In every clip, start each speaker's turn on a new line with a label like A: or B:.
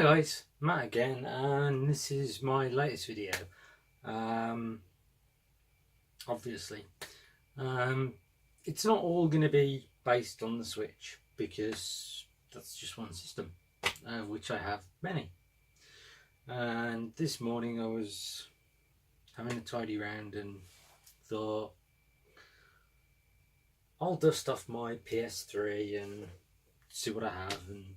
A: Hi guys, Matt again, and this is my latest video. Obviously, it's not all going to be based on the Switch because that's just one system, which I have many. And this morning I was having a tidy round and thought I'll dust off my PS3 and see what I have, and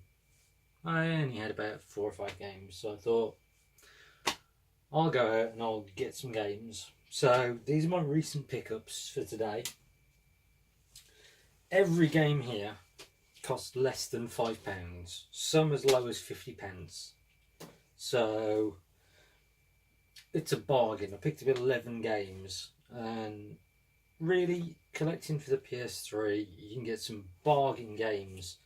A: I only had about 4 or 5 games, so I thought I'll go out and I'll get some games. So these are my recent pickups for today. Every game here cost less than £5, some as low as 50p. So it's a bargain. I picked up 11 games, and really collecting for the PS3, you can get some bargain games,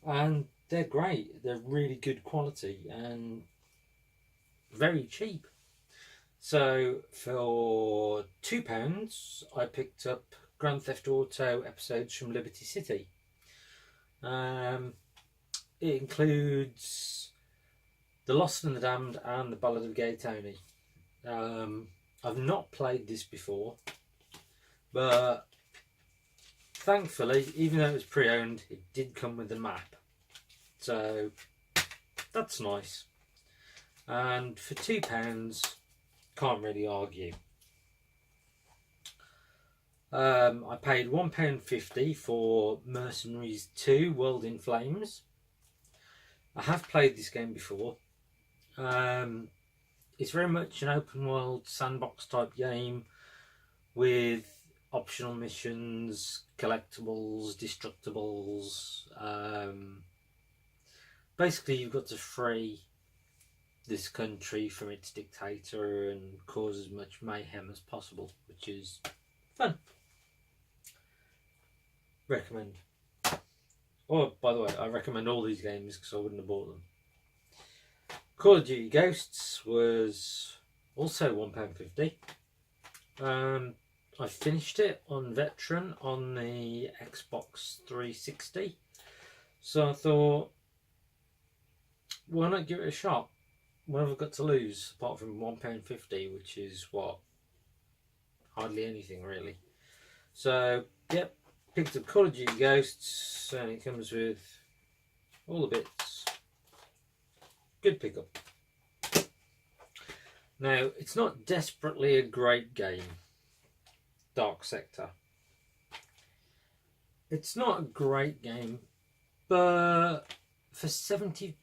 A: and they're great. They're really good quality and very cheap. So for £2 I picked up Grand Theft Auto episodes from Liberty City. It includes The Lost and the Damned and The Ballad of Gay Tony. I've not played this before, but thankfully, even though it was pre-owned, it did come with a map, so that's nice. And for £2, can't really argue. I paid £1.50 for Mercenaries 2 World in Flames. I have played this game before. It's very much an open world sandbox type game with optional missions, collectibles, destructibles. Basically you've got to free this country from its dictator and cause as much mayhem as possible, which is fun. Recommend. Oh, by the way, I recommend all these games because I wouldn't have bought them. Call of Duty Ghosts was also £1.50. I finished it on Veteran on the Xbox 360, so I thought, why not give it a shot? What have I got to lose apart from £1.50, which is what, hardly anything really. So yep, picked up Call of Duty Ghosts, and it comes with all the bits. Good pickup. Now, it's not desperately a great game, Dark Sector. It's not a great game, but for 75p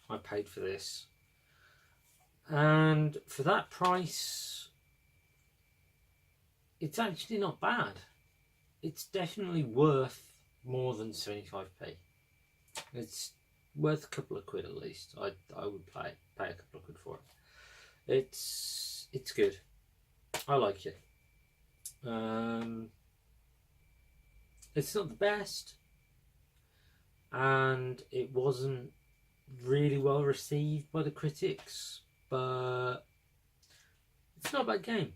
A: I paid for this, and for that price it's actually not bad. It's definitely worth more than 75p. It's worth a couple of quid at least. I would pay a couple of quid for it. It's good. I like it. It's not the best, and it wasn't really well received by the critics, but it's not a bad game.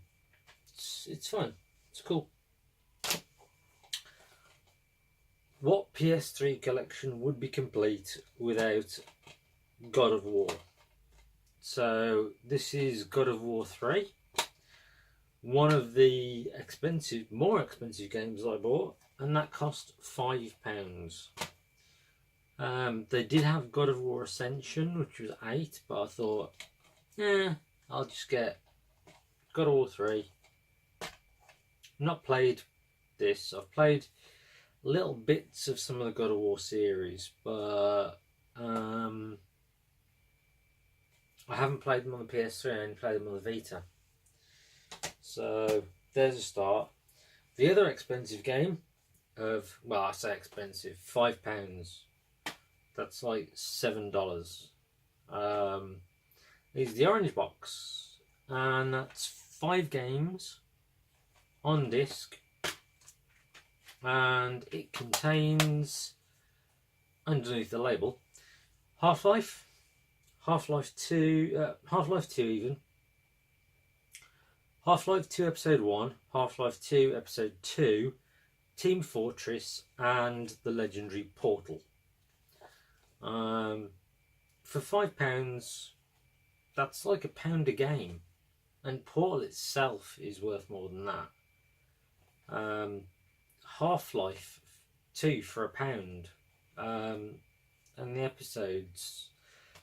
A: It's fun. It's cool. What PS3 collection would be complete without God of War? So this is God of War 3, one of the more expensive games I bought, and that cost £5. They did have God of War Ascension, which was £8, but I thought, I'll just get God of War 3. Not played this. I've played little bits of some of the God of War series, but I haven't played them on the PS3. I only played them on the Vita. So there's a start. The other expensive game of, well, I say expensive, £5. That's like $7. Is the Orange Box, and that's 5 games on disc, and it contains, underneath the label, Half-Life, Half-Life 2, Half-Life 2 even, Half-Life 2 Episode 1, Half-Life 2 Episode 2, Team Fortress, and the legendary Portal. For £5, that's like £1 a game, and Portal itself is worth more than that. Half-Life 2 for £1, and the episodes.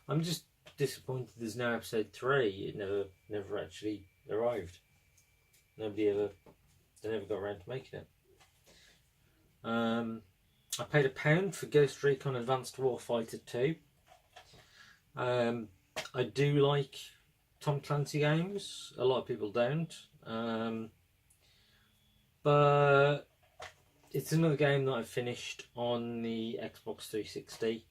A: I'm just disappointed there's no episode 3. It never actually arrived. They never got around to making it. I paid £1 for Ghost Recon Advanced Warfighter 2. I do like Tom Clancy games. A lot of people don't. But it's another game that I finished on the Xbox 360.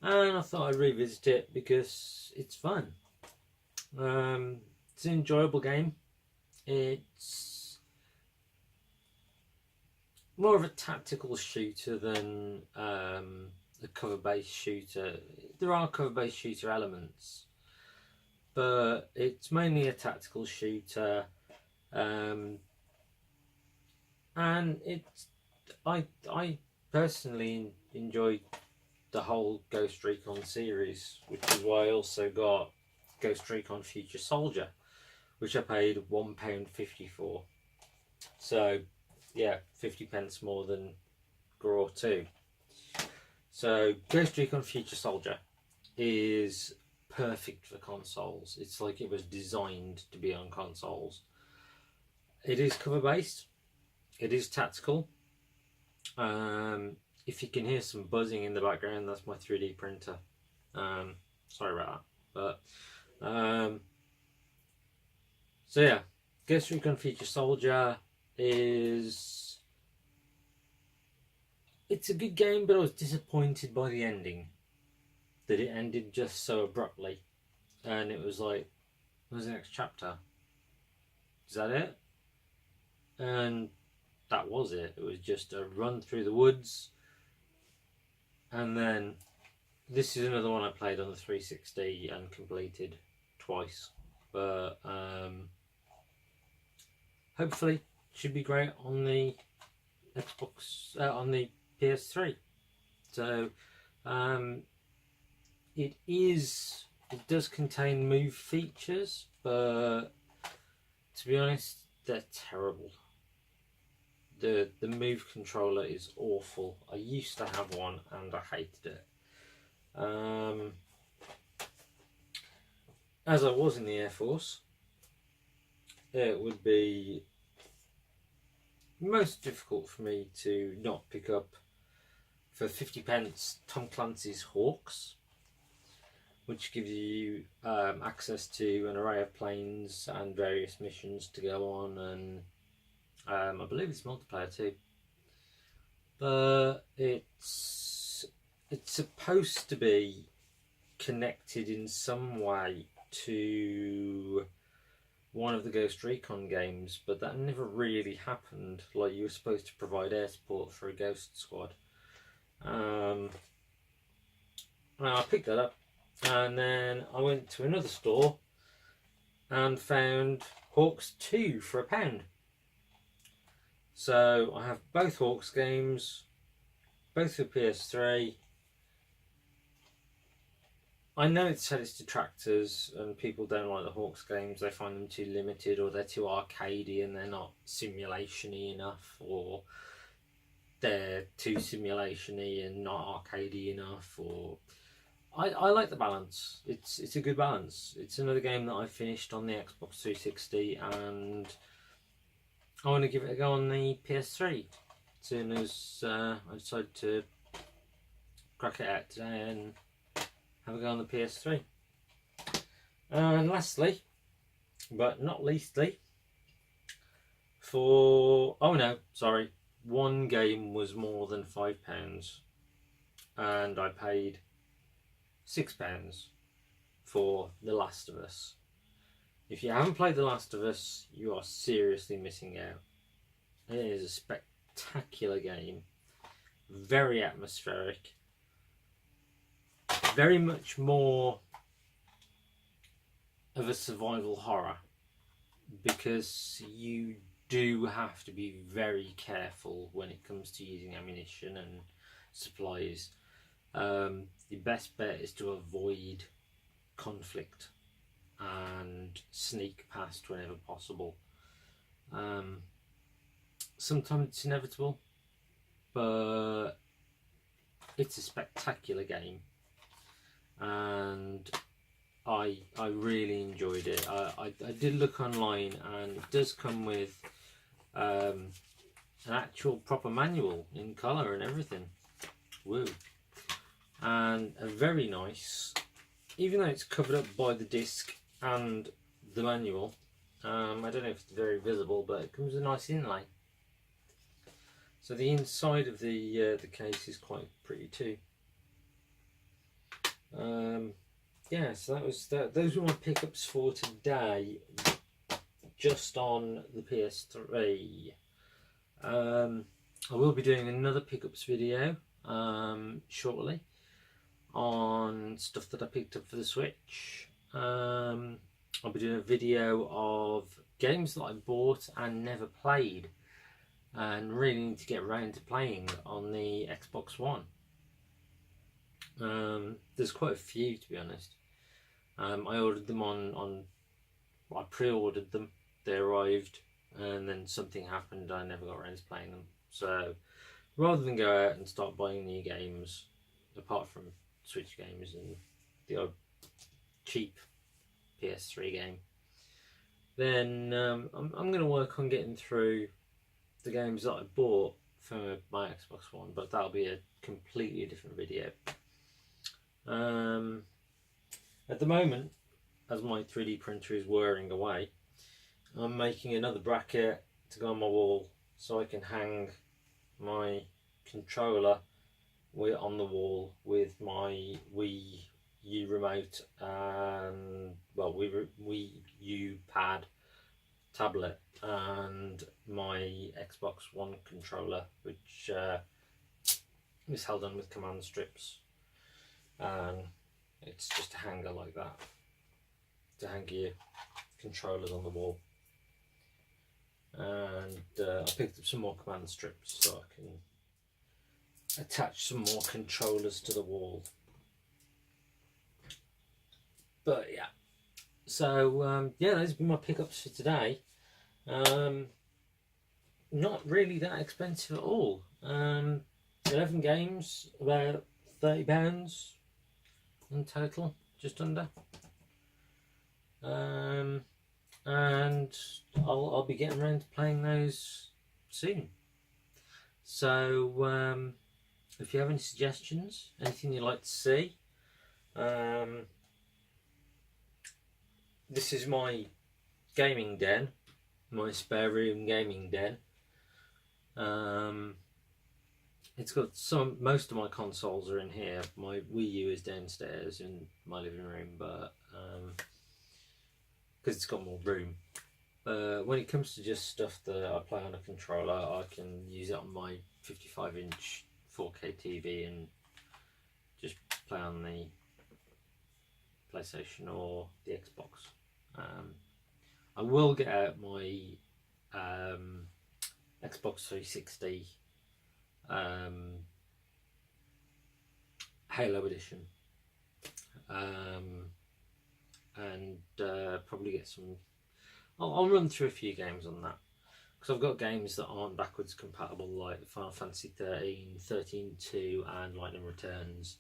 A: And I thought I'd revisit it because it's fun. It's an enjoyable game. It's more of a tactical shooter than a cover-based shooter. There are cover-based shooter elements, but it's mainly a tactical shooter. And I personally enjoy the whole Ghost Recon series, which is why I also got Ghost Recon Future Soldier, which I paid £1.50 for. So yeah, 50p more than GRAW 2. So Ghost Recon Future Soldier is perfect for consoles. It's like it was designed to be on consoles. It is cover based. It is tactical. If you can hear some buzzing in the background, that's my 3D printer. Sorry about that. But so yeah, Ghost Recon Future Soldier it's a good game, but I was disappointed by the ending. That it ended just so abruptly, and it was like, where's the next chapter? Is that it? And that was it. It was just a run through the woods. And then this is another one I played on the 360 and completed twice. But hopefully should be great on the Xbox, on the PS3. So it does contain move features, but to be honest, they're terrible. The move controller is awful. I used to have one and I hated it. As I was in the Air Force, it would be most difficult for me to not pick up for 50p Tom Clancy's H.A.W.X, which gives you access to an array of planes and various missions to go on, and I believe it's multiplayer too. But it's supposed to be connected in some way to one of the Ghost Recon games, but that never really happened. Like, you were supposed to provide air support for a Ghost Squad. I picked that up, and then I went to another store and found H.A.W.X 2 for £1. So I have both H.A.W.X games, both for PS3. I know it said its detractors, and people don't like the H.A.W.X games. They find them too limited, or they're too arcadey and they're not simulation-y enough, or they're too simulation-y and not arcadey enough. Or I like the balance. It's a good balance. It's another game that I finished on the Xbox 360, and I want to give it a go on the PS3 as soon as I decide to crack it out today and have a go on the PS3. And lastly, but not leastly, one game was more than £5, and I paid £6 for The Last of Us. If you haven't played The Last of Us, you are seriously missing out. It is a spectacular game, very atmospheric, very much more of a survival horror, because you do have to be very careful when it comes to using ammunition and supplies. your best bet is to avoid conflict and sneak past whenever possible. Sometimes it's inevitable, but it's a spectacular game, and I really enjoyed it. I did look online, and it does come with an actual proper manual in colour and everything. Woo! And a very nice, even though it's covered up by the disc and the manual, I don't know if it's very visible, but it comes with a nice inlay. So the inside of the case is quite pretty too. Yeah, so that was those were my pickups for today, just on the PS3. I will be doing another pickups video shortly on stuff that I picked up for the Switch. I'll be doing a video of games that I bought and never played, and really need to get around to playing on the Xbox One. There's quite a few, to be honest. I ordered them I pre-ordered them, they arrived, and then something happened, I never got around to playing them. So rather than go out and start buying new games, apart from Switch games and the odd cheap PS3 game, then I'm going to work on getting through the games that I bought for my Xbox One, but that'll be a completely different video. At the moment, as my 3D printer is wearing away, I'm making another bracket to go on my wall so I can hang my controller on the wall with my Wii U remote and, well, Wii U pad tablet and my Xbox One controller, which is held on with command strips, and it's just a hanger like that to hang your controllers on the wall. And I picked up some more command strips so I can attach some more controllers to the wall. But yeah, so yeah, those have been my pickups for today. Not really that expensive at all. 11 games, about £30 in total, just under. And I'll be getting around to playing those soon. So if you have any suggestions, anything you'd like to see, this is my gaming den, my spare room gaming den. It's got most of my consoles are in here. My Wii U is downstairs in my living room, but because it's got more room. When it comes to just stuff that I play on a controller, I can use it on my 55-inch 4K TV and just play on the PlayStation or the Xbox. I will get out my Xbox 360 Halo edition, and probably get some. I'll run through a few games on that, because I've got games that aren't backwards compatible, like Final Fantasy 13, 13-2 and Lightning Returns,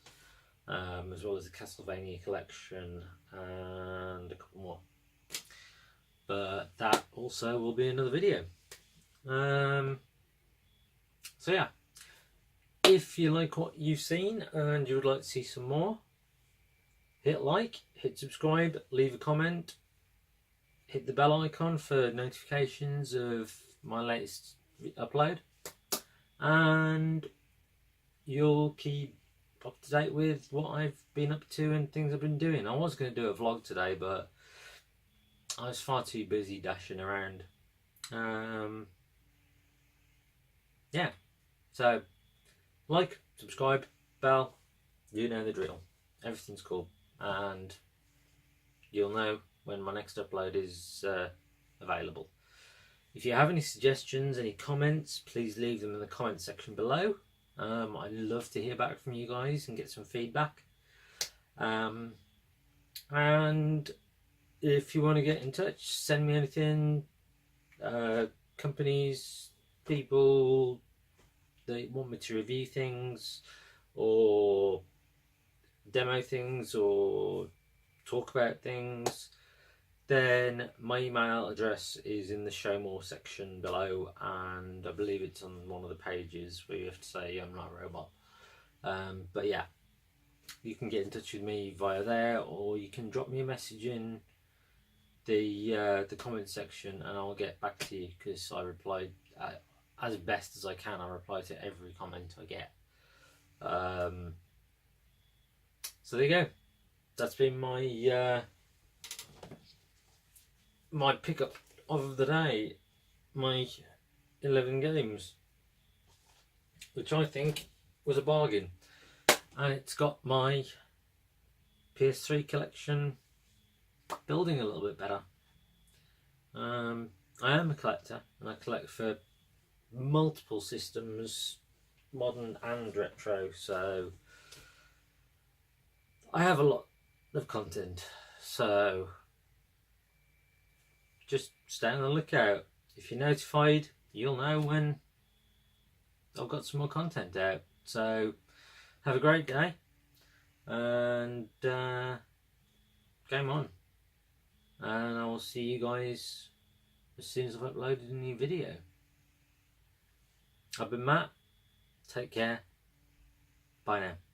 A: as well as the Castlevania collection and a couple more. But that also will be another video. So yeah, if you like what you've seen and you would like to see some more, hit like, hit subscribe, leave a comment, hit the bell icon for notifications of my latest upload, and you'll keep up to date with what I've been up to and things I've been doing. I was going to do a vlog today, but I was far too busy dashing around. Yeah, so like, subscribe, bell, you know the drill. Everything's cool, and you'll know when my next upload is available. If you have any suggestions, any comments, please leave them in the comment section below. I'd love to hear back from you guys and get some feedback. And if you want to get in touch, send me anything, companies, people that want me to review things or demo things or talk about things, then my email address is in the show more section below, and I believe it's on one of the pages where you have to say I'm not a robot. But yeah, you can get in touch with me via there, or you can drop me a message in the comment section and I'll get back to you, because I reply as best as I can. I reply to every comment I get. So there you go. That's been my my pickup of the day, my 11 games, which I think was a bargain, and it's got my PS3 collection building a little bit better. I am a collector and I collect for multiple systems, modern and retro, so I have a lot of content. So just stay on the lookout. If you're notified, you'll know when I've got some more content out. So have a great day, and game on. And I will see you guys as soon as I've uploaded a new video. I've been Matt. Take care. Bye now.